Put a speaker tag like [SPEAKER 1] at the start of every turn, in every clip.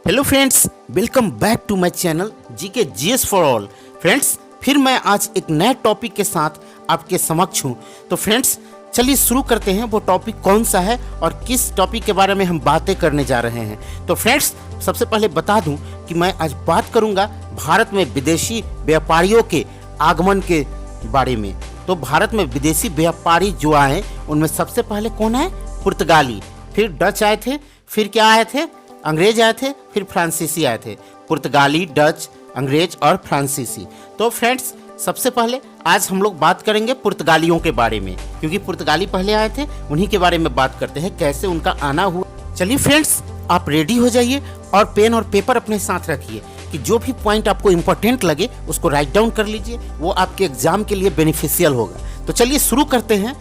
[SPEAKER 1] Hello friends, welcome back to my channel GK GS for all. Friends, फिर मैं आज एक नए टॉपिक के साथ आपके समक्ष हूँ। तो फ्रेंड्स, चलिए शुरू करते हैं। वो टॉपिक कौन सा है और किस टॉपिक के बारे में हम बातें करने जा रहे हैं। तो फ्रेंड्स, सबसे पहले बता दूं कि मैं आज बात करूंगा भारत में विदेशी व्यापारियों के आगमन के बारे में। तो भारत में विदेशी व्यापारी जो आए उनमें सबसे पहले कौन है? पुर्तगाली, फिर डच आए थे, फिर क्या आए थे? अंग्रेज आए थे, फिर फ्रांसीसी आए थे। पुर्तगाली, डच, अंग्रेज और फ्रांसीसी। तो फ्रेंड्स, सबसे पहले आज हम लोग बात करेंगे पुर्तगालियों के बारे में, क्योंकि पुर्तगाली पहले आए थे, उन्हीं के बारे में बात करते हैं, कैसे उनका आना हुआ। चलिए फ्रेंड्स, आप रेडी हो जाइए और पेन और पेपर अपने साथ रखिए कि जो भी पॉइंट आपको इम्पोर्टेंट लगे उसको राइट डाउन कर लीजिए, वो आपके एग्जाम के लिए बेनिफिशियल होगा। तो चलिए शुरू करते हैं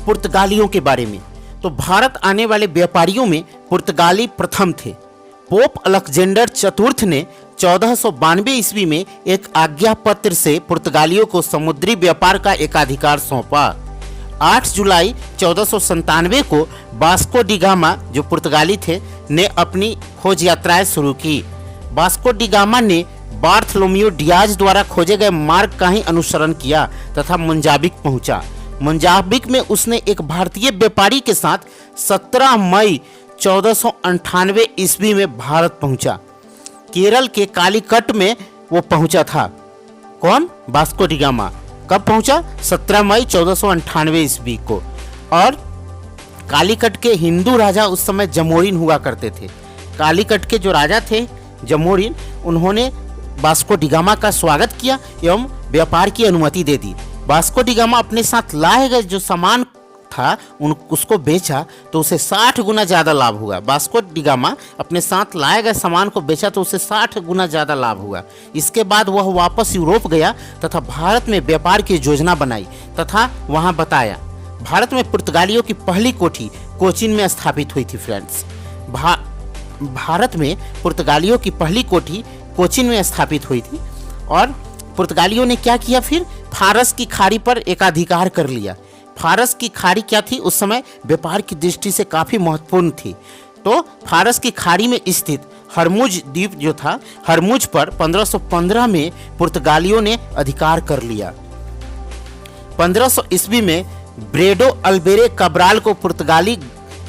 [SPEAKER 1] पुर्तगालियों के बारे में। तो भारत आने वाले व्यापारियों में पुर्तगाली प्रथम थे। पोप अलेक्जेंडर चतुर्थ ने 1492 ईस्वी में एक आज्ञा पत्र से पुर्तगालियों को समुद्री व्यापार का एकाधिकार सौंपा। 8 जुलाई 1497 को वास्को डी गामा, जो पुर्तगाली थे, ने अपनी खोज यात्राएं शुरू की। वास्को डी गामा ने बार्थलोमियो डियाज द्वारा खोजे गए मार्ग का ही अनुसरण किया तथा मोजाम्बिक पहुंचा। मोजाम्बिक में उसने एक भारतीय व्यापारी के साथ 17 मई 1498 ईस्वी में भारत पहुंचा। केरल के कालीकट में वो पहुंचा था। कौन? Vasco D gamma. कब पहुंचा? 17 मई 1498 ईस्वी को। और कालीकट के हिंदू राजा उस समय जमोरिन हुआ करते थे। कालीकट के जो राजा थे जमोरिन, उन्होंने वास्को डी गामा का स्वागत किया एवं व्यापार की अनुमति दे दी। वास्को डी गामा अपने साथ लाए गए जो सामान था उसको बेचा तो उसे 60 गुना ज़्यादा लाभ हुआ। वास्को डी गामा अपने साथ लाए गए सामान को बेचा तो उसे 60 गुना ज़्यादा लाभ हुआ। इसके बाद वह वापस यूरोप गया तथा भारत में व्यापार की योजना बनाई तथा वहां बताया। भारत में पुर्तगालियों की पहली कोठी कोचीन में स्थापित हुई थी। फ्रेंड्स, भारत में पुर्तगालियों की पहली कोठी कोचीन में स्थापित हुई थी। और पुर्तगालियों ने क्या किया? फिर फारस की खाड़ी पर एकाधिकार कर लिया। फारस की खाड़ी क्या थी? उस समय व्यापार की दृष्टि से काफ़ी महत्वपूर्ण थी। तो फारस की खाड़ी में स्थित हरमुज द्वीप जो था, हरमुज पर 1515 में पुर्तगालियों ने अधिकार कर लिया। 1500 ईस्वी में ब्रेडो अल्बेरे कब्राल को पुर्तगाली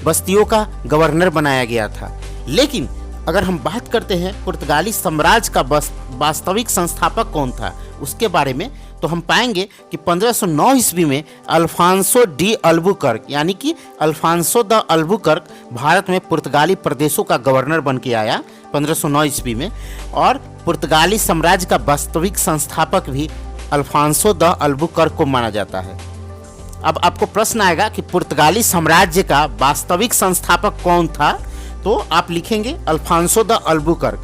[SPEAKER 1] बस्तियों का गवर्नर बनाया गया था। लेकिन अगर हम बात करते हैं पुर्तगाली साम्राज्य का वास्तविक संस्थापक कौन था उसके बारे में, तो हम पाएंगे कि 1509 ईस्वी में अल्फांसो डी अल्बुकर्क, यानी कि अल्फांसो द अल्बुकर्क, भारत में पुर्तगाली प्रदेशों का गवर्नर बन के आया 1509 ईस्वी में। और पुर्तगाली साम्राज्य का वास्तविक संस्थापक भी अल्फांसो द अल्बुकर्क को माना जाता है। अब आपको प्रश्न आएगा कि पुर्तगाली साम्राज्य का वास्तविक संस्थापक कौन था? तो आप लिखेंगे अल्फांसो द अल्बुकर्क।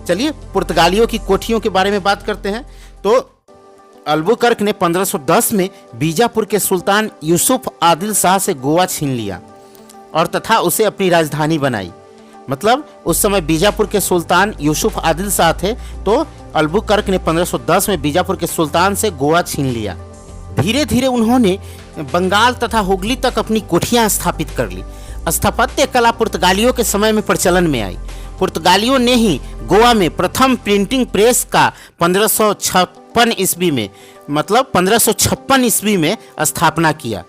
[SPEAKER 1] चलिए पुर्तगालियों की कोठियों के बारे में बात करते हैं। तो अल्बुकर्क ने 1510 में बीजापुर के सुल्तान यूसुफ आदिल शाह से गोवा छीन लिया और तथा उसे अपनी राजधानी बनाई। मतलब उस समय बीजापुर के सुल्तान यूसुफ आदिल शाह थे, तो अल्बुकर्क ने 1510 में बीजापुर के सुल्तान से गोवा छीन लिया। धीरे धीरे उन्होंने बंगाल तथा हुगली तक अपनी कोठियां स्थापित कर ली। स्थापत्य कला पुर्तगालियों के समय में प्रचलन में आई। पुर्तगालियों ने ही गोवा में प्रथम प्रिंटिंग प्रेस का 1556 ईस्वी में, मतलब 1556 ईस्वी में स्थापना किया।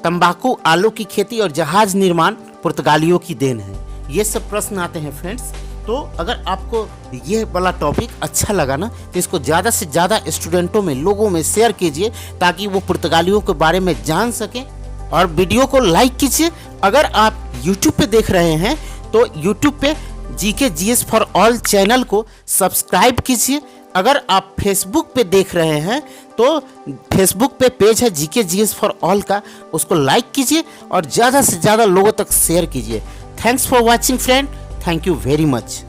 [SPEAKER 1] तंबाकू, आलू की खेती और जहाज निर्माण पुर्तगालियों की देन है। ये सब प्रश्न आते हैं फ्रेंड्स। तो अगर आपको ये वाला टॉपिक अच्छा लगा ना, तो इसको ज़्यादा से ज़्यादा स्टूडेंटों में, लोगों में शेयर कीजिए ताकि वो पुर्तगालियों के बारे में जान सकें। और वीडियो को लाइक कीजिए। अगर आप YouTube पे देख रहे हैं तो YouTube पे GK GS for all channel को सब्सक्राइब कीजिए। अगर आप Facebook पे देख रहे हैं तो Facebook पे पेज है जीके जीएस फॉर ऑल का, उसको लाइक कीजिए और ज़्यादा से ज़्यादा लोगों तक शेयर कीजिए। Thanks for watching friend. Thank you very much.